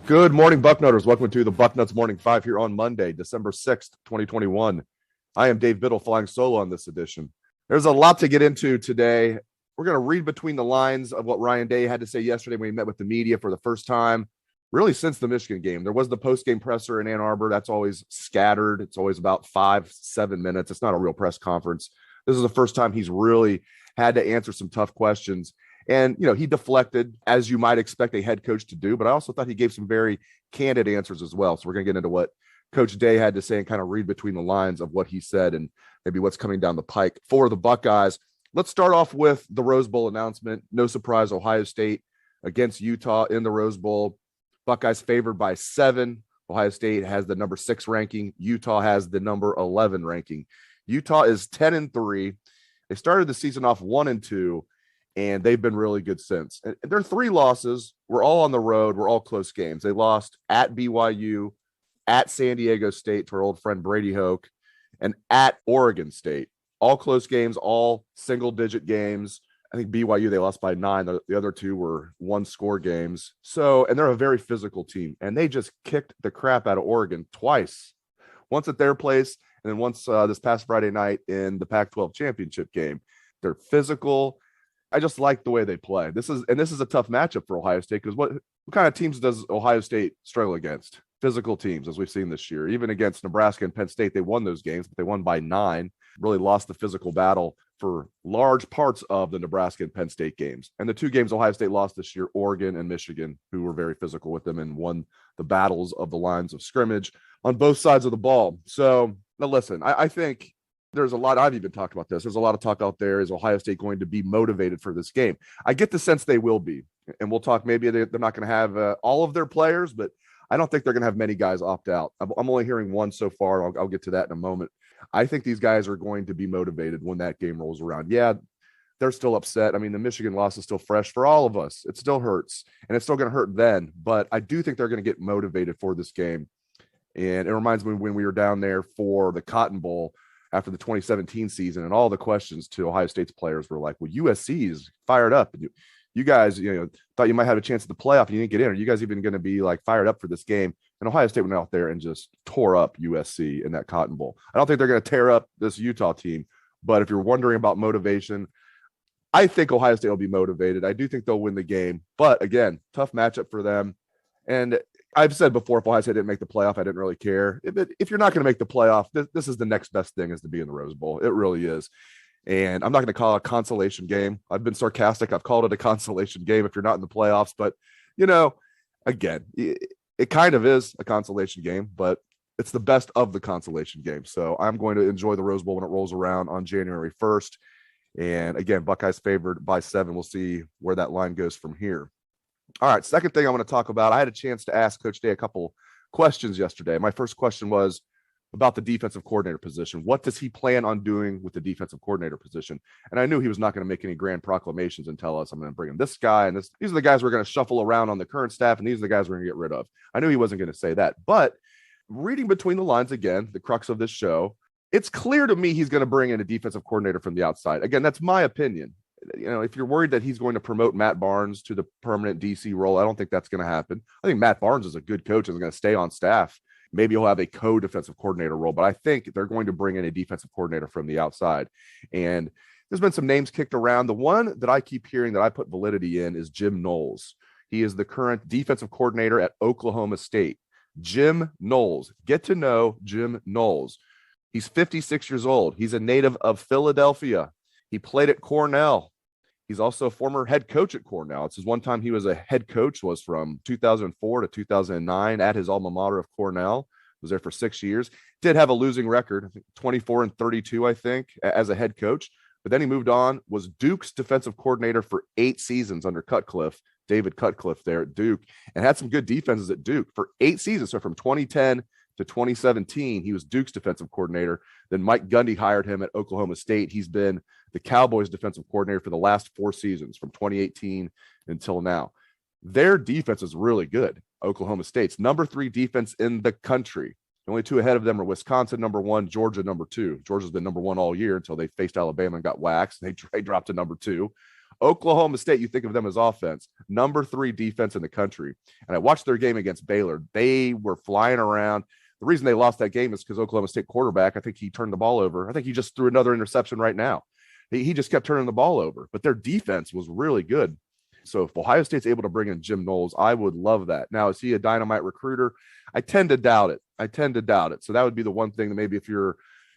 Good morning, Bucknutters. Welcome to the Bucknuts Morning 5 here on Monday, December 6th, 2021. I am Dave Biddle, flying solo on this edition. There's a lot to get into today. We're going to read between the lines of what Ryan Day had to say yesterday when he met with the media for the first time, really since the Michigan game. There was the post-game presser in Ann Arbor. That's always scattered. It's always about 5-7 minutes. It's not a real press conference. This is the first time he's really had to answer some tough questions. And, he deflected, as you might expect a head coach to do, but I also thought he gave some very candid answers as well. So we're going to get into what Coach Day had to say and kind of read between the lines of what he said and maybe what's coming down the pike for the Buckeyes. Let's start off with the Rose Bowl announcement. No surprise, Ohio State against Utah in the Rose Bowl. Buckeyes favored by 7. Ohio State has the number 6 ranking. Utah has the number 11 ranking. Utah is 10-3. They started the season off 1-2. And they've been really good since. And their 3 losses were all on the road, were all close games. They lost at BYU, at San Diego State to our old friend Brady Hoke, and at Oregon State. All close games, all single-digit games. I think BYU, they lost by 9. The other 2 were 1-score games. And they're a very physical team. And they just kicked the crap out of Oregon twice. Once at their place, and then once this past Friday night in the Pac-12 championship game. They're physical. I just like the way they play. This is a tough matchup for Ohio State because what kind of teams does Ohio State struggle against? Physical teams, as we've seen this year. Even against Nebraska and Penn State, they won those games, but they won by 9. Really lost the physical battle for large parts of the Nebraska and Penn State games. And the 2 games Ohio State lost this year, Oregon and Michigan, who were very physical with them and won the battles of the lines of scrimmage on both sides of the ball. So, now listen, I think there's a lot, I've even talked about this. There's a lot of talk out there. Is Ohio State going to be motivated for this game? I get the sense they will be. And we'll talk, maybe they're not going to have all of their players, but I don't think they're going to have many guys opt out. I'm only hearing one so far. I'll get to that in a moment. I think these guys are going to be motivated when that game rolls around. Yeah, they're still upset. I mean, the Michigan loss is still fresh for all of us. It still hurts, and it's still going to hurt then. But I do think they're going to get motivated for this game. And it reminds me when we were down there for the Cotton Bowl after the 2017 season, and all the questions to Ohio State's players were like, well, USC is fired up. You guys, thought you might have a chance at the playoff and you didn't get in. Are you guys even going to be like fired up for this game? And Ohio State went out there and just tore up USC in that Cotton Bowl. I don't think they're going to tear up this Utah team, but if you're wondering about motivation, I think Ohio State will be motivated. I do think they'll win the game, but again, tough matchup for them. And I've said before, if Ohio State didn't make the playoff, I didn't really care. If you're not going to make the playoff, this is the next best thing, is to be in the Rose Bowl. It really is. And I'm not going to call it a consolation game. I've been sarcastic. I've called it a consolation game if you're not in the playoffs. But, again, it kind of is a consolation game, but it's the best of the consolation game. So I'm going to enjoy the Rose Bowl when it rolls around on January 1st. And, again, Buckeyes favored by 7. We'll see where that line goes from here. All right, second thing I want to talk about, I had a chance to ask Coach Day a couple questions yesterday. My first question was about the defensive coordinator position. What does he plan on doing with the defensive coordinator position? And I knew he was not going to make any grand proclamations and tell us, I'm going to bring in this guy, and these are the guys we're going to shuffle around on the current staff, and these are the guys we're going to get rid of. I knew he wasn't going to say that. But reading between the lines, again, the crux of this show, it's clear to me he's going to bring in a defensive coordinator from the outside. Again, that's my opinion. If you're worried that he's going to promote Matt Barnes to the permanent DC role, I don't think that's going to happen. I think Matt Barnes is a good coach and is going to stay on staff. Maybe he'll have a co-defensive coordinator role, but I think they're going to bring in a defensive coordinator from the outside. And there's been some names kicked around. The one that I keep hearing that I put validity in is Jim Knowles. He is the current defensive coordinator at Oklahoma State. Jim Knowles. Get to know Jim Knowles. He's 56 years old. He's a native of Philadelphia. He played at Cornell. He's also a former head coach at Cornell. It's his one time he was a head coach was from 2004 to 2009 at his alma mater of Cornell. Was there for 6 years. Did have a losing record, I think 24-32, I think, as a head coach. But then he moved on, was Duke's defensive coordinator for 8 seasons under Cutcliffe, David Cutcliffe there at Duke, and had some good defenses at Duke for 8 seasons. So from 2010 to 2017, he was Duke's defensive coordinator. Then Mike Gundy hired him at Oklahoma State. He's been the Cowboys defensive coordinator for the last 4 seasons, from 2018 until now. Their defense is really good. Oklahoma State's number 3 defense in the country. The only 2 ahead of them are Wisconsin, number 1, Georgia, number 2. Georgia's been number 1 all year until they faced Alabama and got waxed. They dropped to number 2. Oklahoma State, you think of them as offense, number 3 defense in the country. And I watched their game against Baylor. They were flying around. The reason they lost that game is because Oklahoma State quarterback, I think he turned the ball over. I think he just threw another interception right now. He just kept turning the ball over. But their defense was really good. So if Ohio State's able to bring in Jim Knowles, I would love that. Now, is he a dynamite recruiter? I tend to doubt it. So that would be the one thing that maybe if you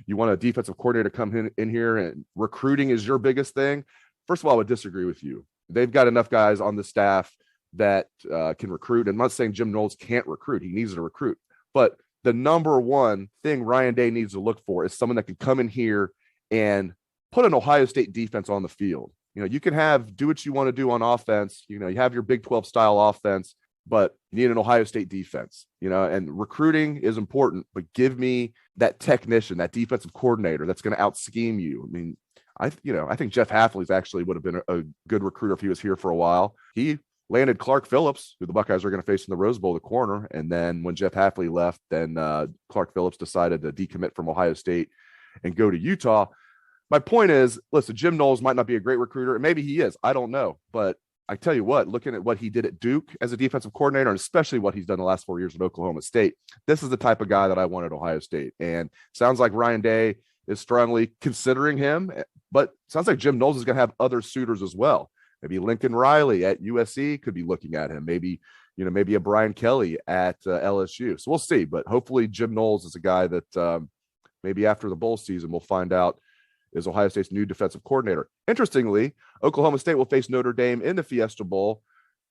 want a defensive coordinator to come in here and recruiting is your biggest thing, first of all, I would disagree with you. They've got enough guys on the staff that can recruit. And I'm not saying Jim Knowles can't recruit. He needs to recruit. But the number one thing Ryan Day needs to look for is someone that can come in here and put an Ohio State defense on the field. You can do what you want to do on offense. You have your Big 12 style offense, but you need an Ohio State defense, and recruiting is important, but give me that technician, that defensive coordinator that's going to out scheme you. I mean, I think Jeff Hafley's actually would have been a good recruiter if he was here for a while. He landed Clark Phillips, who the Buckeyes are going to face in the Rose Bowl, the corner. And then when Jeff Hafley left, then Clark Phillips decided to decommit from Ohio State and go to Utah. My point is, listen, Jim Knowles might not be a great recruiter, and maybe he is. I don't know. But I tell you what, looking at what he did at Duke as a defensive coordinator, and especially what he's done the last 4 years at Oklahoma State, this is the type of guy that I want at Ohio State. And sounds like Ryan Day is strongly considering him, but sounds like Jim Knowles is going to have other suitors as well. Maybe Lincoln Riley at USC could be looking at him. Maybe a Brian Kelly at LSU. So we'll see. But hopefully Jim Knowles is a guy that maybe after the bowl season we'll find out is Ohio State's new defensive coordinator. Interestingly, Oklahoma State will face Notre Dame in the Fiesta Bowl.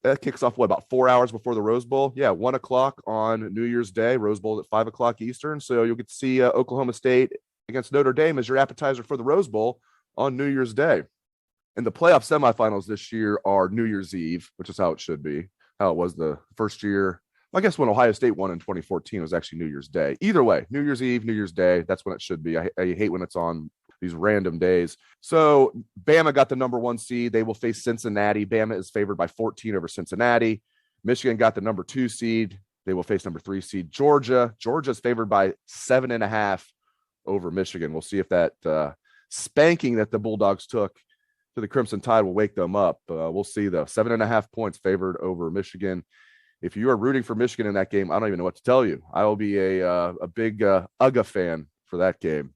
That kicks off, about 4 hours before the Rose Bowl? Yeah, 1 o'clock on New Year's Day. Rose Bowl at 5 o'clock Eastern. So you'll get to see Oklahoma State against Notre Dame as your appetizer for the Rose Bowl on New Year's Day. And the playoff semifinals this year are New Year's Eve, which is how it should be, how it was the first year. I guess when Ohio State won in 2014, it was actually New Year's Day. Either way, New Year's Eve, New Year's Day, that's when it should be. I hate when it's on these random days. So Bama got the number 1 seed. They will face Cincinnati. Bama is favored by 14 over Cincinnati. Michigan got the number 2 seed. They will face number 3 seed Georgia. Georgia is favored by 7.5 over Michigan. We'll see if that spanking that the Bulldogs took to the Crimson Tide will wake them up. We'll see, though. 7.5 points favored over Michigan. If you are rooting for Michigan in that game, I don't even know what to tell you. I will be a big UGA fan for that game.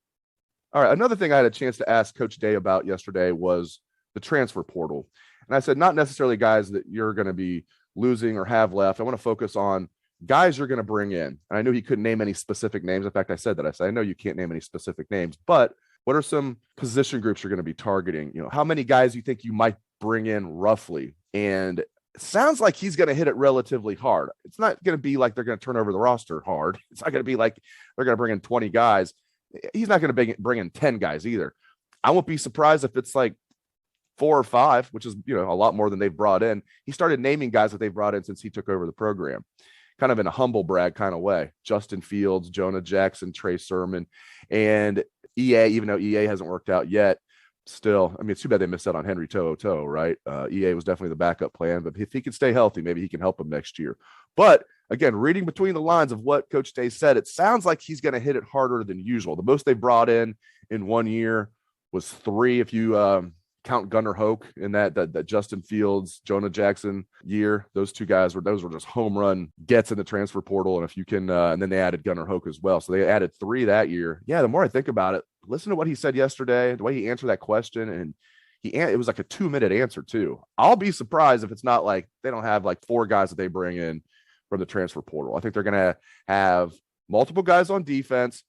All right, another thing I had a chance to ask Coach Day about yesterday was the transfer portal. And I said, not necessarily guys that you're going to be losing or have left. I want to focus on guys you're going to bring in. And I knew he couldn't name any specific names. In fact, I said, I know you can't name any specific names, but what are some position groups you're going to be targeting? How many guys you think you might bring in roughly? And it sounds like he's going to hit it relatively hard. It's not going to be like they're going to turn over the roster hard. It's not going to be like they're going to bring in 20 guys. He's not going to bring in 10 guys either. I won't be surprised if it's like 4 or 5, which is, a lot more than they've brought in. He started naming guys that they've brought in since he took over the program, kind of in a humble brag kind of way. Justin Fields, Jonah Jackson, Trey Sermon, and EA, even though EA hasn't worked out yet, still, it's too bad they missed out on Henry To'oTo'o, right? EA was definitely the backup plan, but if he can stay healthy, maybe he can help him next year. But again, reading between the lines of what Coach Day said, it sounds like he's going to hit it harder than usual. The most they brought in 1 year was 3, if you count Gunnar Hoke in that Justin Fields, Jonah Jackson year. Those 2 guys were just home run gets in the transfer portal. And if you can, and then they added Gunnar Hoke as well. So they added 3 that year. Yeah, the more I think about it, listen to what he said yesterday, the way he answered that question, and it was like a 2-minute answer too. I'll be surprised if it's not like they don't have like 4 guys that they bring in from the transfer portal. I think they're going to have multiple guys on defense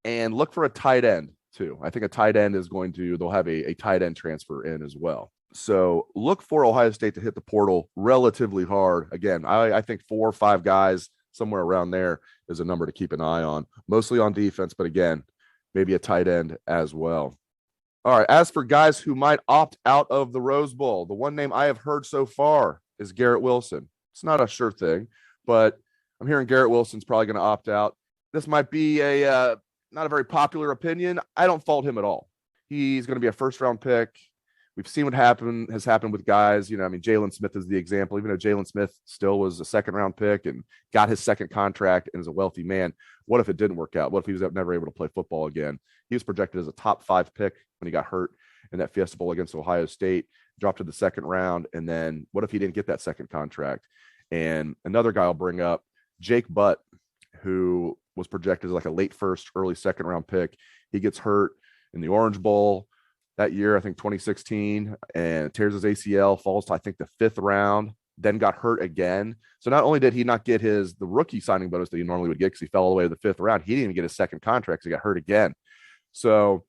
and look for a tight end too. I think a tight end they'll have a tight end transfer in as well. So look for Ohio State to hit the portal relatively hard. Again, I think 4 or 5 guys, somewhere around there, is a number to keep an eye on, mostly on defense, but again, maybe a tight end as well. All right, as for guys who might opt out of the Rose Bowl, the one name I have heard so far is Garrett Wilson. It's not a sure thing, but I'm hearing Garrett Wilson's probably going to opt out. this might be a not a very popular opinion. I don't fault him at all. He's going to be a first-round pick. We've seen what has happened with guys. You know, I mean, Jalen Smith is the example. Even though Jalen Smith still was a second-round pick and got his second contract and is a wealthy man, what if it didn't work out? What if he was never able to play football again? He was projected as a top 5 pick when he got hurt in that Fiesta Bowl against Ohio State, dropped to the second round. And then what if he didn't get that second contract? And another guy I'll bring up, Jake Butt, who was projected as like a late first, early second round pick. He gets hurt in the Orange Bowl that year, I think 2016, and tears his ACL, falls to, I think, the 5th round, then got hurt again. So not only did he not get the rookie signing bonus that he normally would get because he fell all the way to the 5th round, he didn't even get his second contract because he got hurt again. So,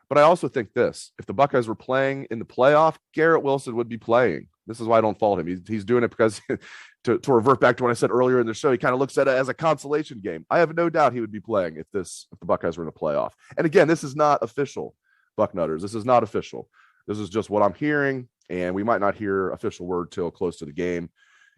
but I also think this, if the Buckeyes were playing in the playoff, Garrett Wilson would be playing. This is why I don't fault him. He's doing it because to revert back to what I said earlier in the show, he kind of looks at it as a consolation game. I have no doubt he would be playing if the Buckeyes were in the playoff. And again, this is not official, Bucknutters. This is not official. This is just what I'm hearing, and we might not hear official word till close to the game.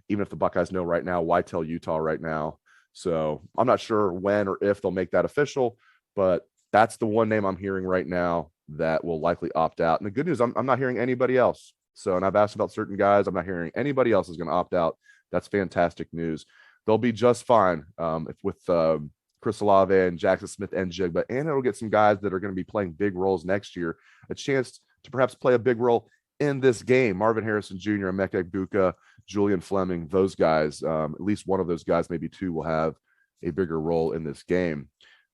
Even if the Buckeyes know right now, why tell Utah right now? So I'm not sure when or if they'll make that official, but that's the one name I'm hearing right now that will likely opt out. And the good news, I'm not hearing anybody else. So, and I've asked about certain guys. I'm not hearing anybody else is going to opt out. That's fantastic news. They'll be just fine with Chris Olave and Jackson Smith and Jigba. And it'll get some guys that are going to be playing big roles next year a chance to perhaps play a big role in this game. Marvin Harrison Jr., Emeka Egbuka, Julian Fleming, those guys, at least one of those guys, maybe two, will have a bigger role in this game.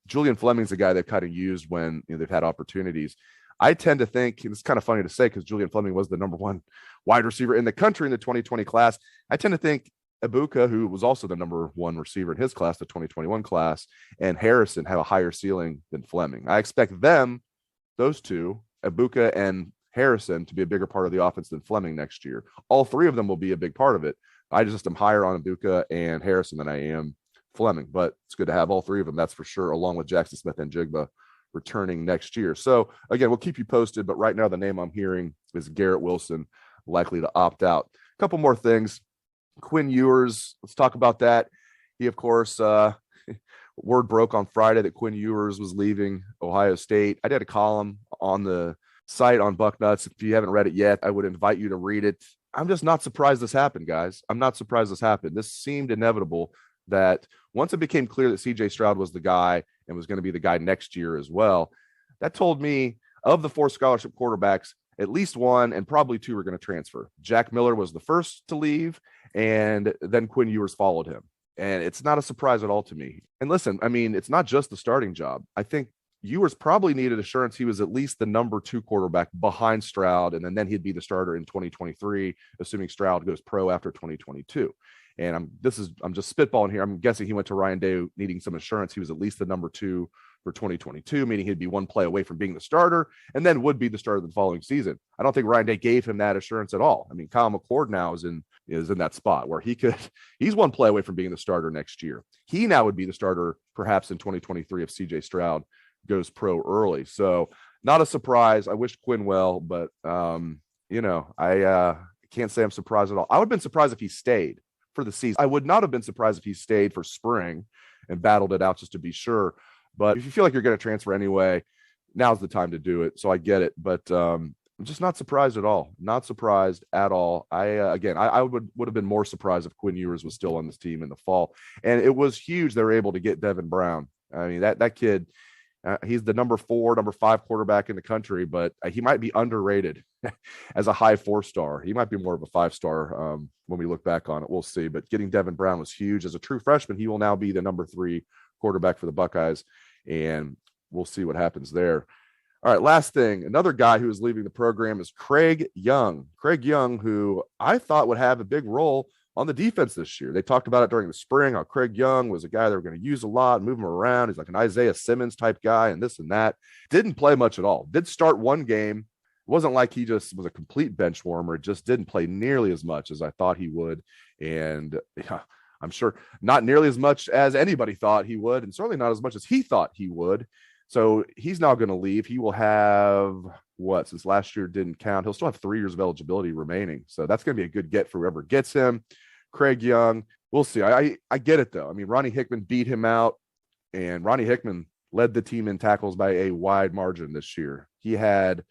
Julian Fleming's a guy they've kind of used when they've had opportunities. I tend to think, and it's kind of funny to say because Julian Fleming was the number 1 wide receiver in the country in the 2020 class. I tend to think Egbuka, who was also the number 1 receiver in his class, the 2021 class, and Harrison have a higher ceiling than Fleming. I expect those two, Egbuka and Harrison, to be a bigger part of the offense than Fleming next year. All 3 of them will be a big part of it. I just am higher on Egbuka and Harrison than I am Fleming, but it's good to have all 3 of them, that's for sure, along with Jackson Smith and Jigba returning next year. So again, we'll keep you posted, but right now the name I'm hearing is Garrett Wilson, likely to opt out. A couple more things. Quinn Ewers, let's talk about that. He, of course, word broke on Friday that Quinn Ewers was leaving Ohio State. I did a column on the site on Bucknuts. If you haven't read it yet, I would invite you to read it. I'm just not surprised this happened, guys. I'm not surprised this happened. This seemed inevitable that once it became clear that CJ Stroud was the guy and was going to be the guy next year as well, that told me of the 4 scholarship quarterbacks, at least 1 and probably 2 are going to transfer. Jack Miller was the first to leave, and then Quinn Ewers followed him. And it's not a surprise at all to me. And listen, I mean, it's not just the starting job. I think Ewers probably needed assurance he was at least the number 2 quarterback behind Stroud, and then he'd be the starter in 2023, assuming Stroud goes pro after 2022. And I'm just spitballing here. I'm guessing he went to Ryan Day needing some assurance he was at least the number 2 for 2022, meaning he'd be 1 play away from being the starter and then would be the starter the following season. I don't think Ryan Day gave him that assurance at all. I mean, Kyle McCord now is in that spot where he's 1 play away from being the starter next year. He now would be the starter perhaps in 2023 if CJ Stroud goes pro early. So not a surprise. I wish Quinn well, but I can't say I'm surprised at all. I would have been surprised if he stayed for the season. I would not have been surprised if he stayed for spring and battled it out just to be sure. But if you feel like you're going to transfer anyway, now's the time to do it. So I get it, but I'm just not surprised at all. Not surprised at all. I would have been more surprised if Quinn Ewers was still on this team in the fall. And it was huge they were able to get Devin Brown. I mean, that kid, he's the number 4, number 5 quarterback in the country, but he might be underrated as a high 4-star. He might be more of a 5-star when we look back on it. We'll see. But getting Devin Brown was huge. As a true freshman, he will now be the number 3 quarterback for the Buckeyes, and we'll see what happens there. All right, last thing. Another guy who is leaving the program is Craig Young. Craig Young, who I thought would have a big role on the defense this year. They talked about it during the spring, how Craig Young was a guy they were going to use a lot, move him around. He's like an Isaiah Simmons type guy and this and that. Didn't play much at all. Did start 1 game. It wasn't like he just was a complete bench warmer. Just didn't play nearly as much as I thought he would. And I'm sure not nearly as much as anybody thought he would, and certainly not as much as he thought he would. So he's now going to leave. He will have since last year didn't count. He'll still have 3 years of eligibility remaining. So that's going to be a good get for whoever gets him. Craig Young, we'll see. I get it though. I mean, Ronnie Hickman beat him out And Ronnie Hickman led the team in tackles by a wide margin this year. He had,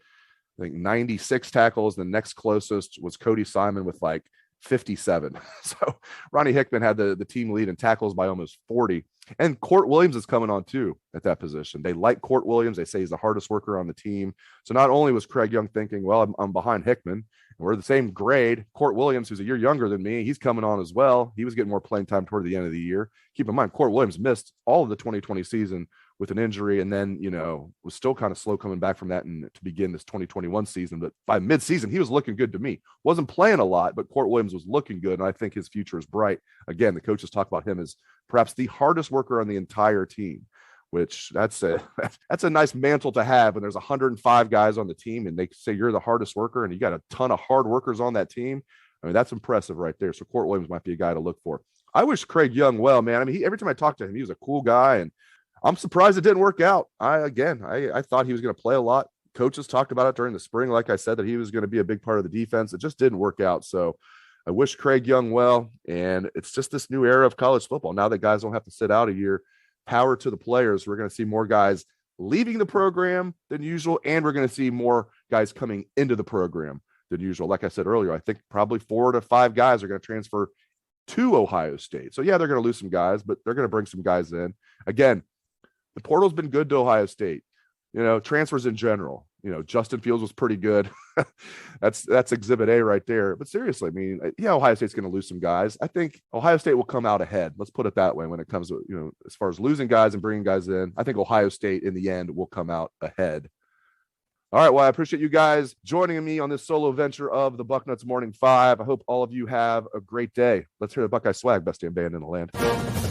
I think, 96 tackles. The next closest was Cody Simon with like 57. So Ronnie Hickman had the team lead in tackles by almost 40. And Court Williams is coming on too at that position. They like Court Williams. They say he's the hardest worker on the team. So not only was Craig Young thinking, well, I'm behind Hickman, and we're the same grade. Court Williams, who's a year younger than me, he's coming on as well. He was getting more playing time toward the end of the year. Keep in mind, Court Williams missed all of the 2020 season with an injury, and then, was still kind of slow coming back from that and to begin this 2021 season. But by midseason, he was looking good to me. Wasn't playing a lot, but Court Williams was looking good, and I think his future is bright. Again, the coaches talk about him as perhaps the hardest worker on the entire team, which that's a nice mantle to have when there's 105 guys on the team and they say you're the hardest worker and you got a ton of hard workers on that team. I mean, that's impressive right there. So Court Williams might be a guy to look for. I wish Craig Young well, man. I mean, every time I talked to him, he was a cool guy, and I'm surprised it didn't work out. I thought he was going to play a lot. Coaches talked about it during the spring, like I said, that he was going to be a big part of the defense. It just didn't work out. So I wish Craig Young well, and it's just this new era of college football. Now that guys don't have to sit out a year, power to the players. We're going to see more guys leaving the program than usual, and we're going to see more guys coming into the program than usual. Like I said earlier, I think probably 4 to 5 guys are going to transfer to Ohio State. So, yeah, they're going to lose some guys, but they're going to bring some guys in. Again, the portal's been good to Ohio State. Transfers in general. Justin Fields was pretty good. That's exhibit A right there. But seriously, I mean, Ohio State's going to lose some guys. I think Ohio State will come out ahead. Let's put it that way when it comes to, as far as losing guys and bringing guys in. I think Ohio State in the end will come out ahead. All right. Well, I appreciate you guys joining me on this solo venture of the Bucknuts Morning 5. I hope all of you have a great day. Let's hear the Buckeye swag, best damn band in the land.